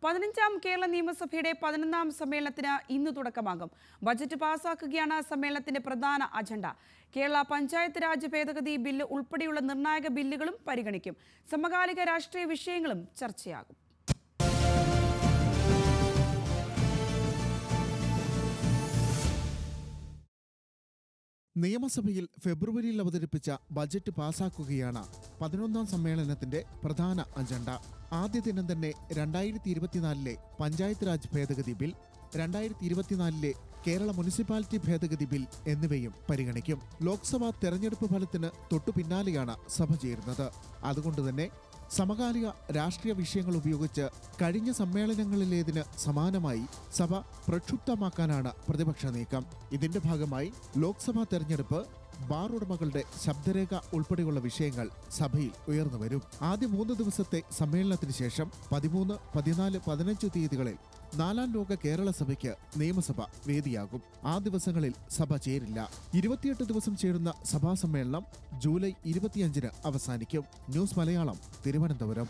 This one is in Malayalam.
15ാം കേരള നിയമസഭയുടെ 11ാം സമ്മേളനത്തിന് ഇന്ന് തുടക്കമാകും. ബജറ്റ് പാസാക്കുകയാണ് സമ്മേളനത്തിന്റെ പ്രധാന അജണ്ട. കേരള പഞ്ചായത്ത് രാജ് ഭേദഗതി ബില്ല് ഉൾപ്പെടെയുള്ള നിർണായക ബില്ലുകളും പരിഗണിക്കും. സമകാലിക രാഷ്ട്രീയ വിഷയങ്ങളും ചർച്ചയാകും. നിയമസഭയിൽ ഫെബ്രുവരിയിൽ അവതരിപ്പിച്ച ബജറ്റ് പാസാക്കുകയാണ് 11ാം സമ്മേളനത്തിന്റെ പ്രധാന അജണ്ട. ആദ്യ ദിനം തന്നെ 2024 പഞ്ചായത്ത് രാജ് ഭേദഗതി ബിൽ, 2024 കേരള മുനിസിപ്പാലിറ്റി ഭേദഗതി ബിൽ എന്നിവയും പരിഗണിക്കും. ലോക്സഭാ തെരഞ്ഞെടുപ്പ് ഫലത്തിന് തൊട്ടു പിന്നാലെയാണ് സഭ ചേരുന്നത്. അതുകൊണ്ടുതന്നെ സമകാലിക രാഷ്ട്രീയ വിഷയങ്ങൾ ഉപയോഗിച്ച് കഴിഞ്ഞ സമ്മേളനങ്ങളിലേതിന് സമാനമായി സഭ പ്രക്ഷുബ്ധമാക്കാനാണ് പ്രതിപക്ഷ നീക്കം. ഇതിന്റെ ഭാഗമായി ലോക്സഭാ തെരഞ്ഞെടുപ്പ്, ബാർ ഉടമകളുടെ ശബ്ദരേഖ ഉൾപ്പെടെയുള്ള വിഷയങ്ങൾ സഭയിൽ ഉയർന്നുവരും. ആദ്യ 3 ദിവസത്തെ സമ്മേളനത്തിന് ശേഷം 13, 14, 15 തീയതികളിൽ 4ാം ലോക കേരള സഭയ്ക്ക് നിയമസഭ വേദിയാകും. ആ ദിവസങ്ങളിൽ സഭ ചേരില്ല. 28 ദിവസം ചേരുന്ന സഭാ സമ്മേളനം ജൂലൈ 25-ന് അവസാനിക്കും. ന്യൂസ് മലയാളം, തിരുവനന്തപുരം.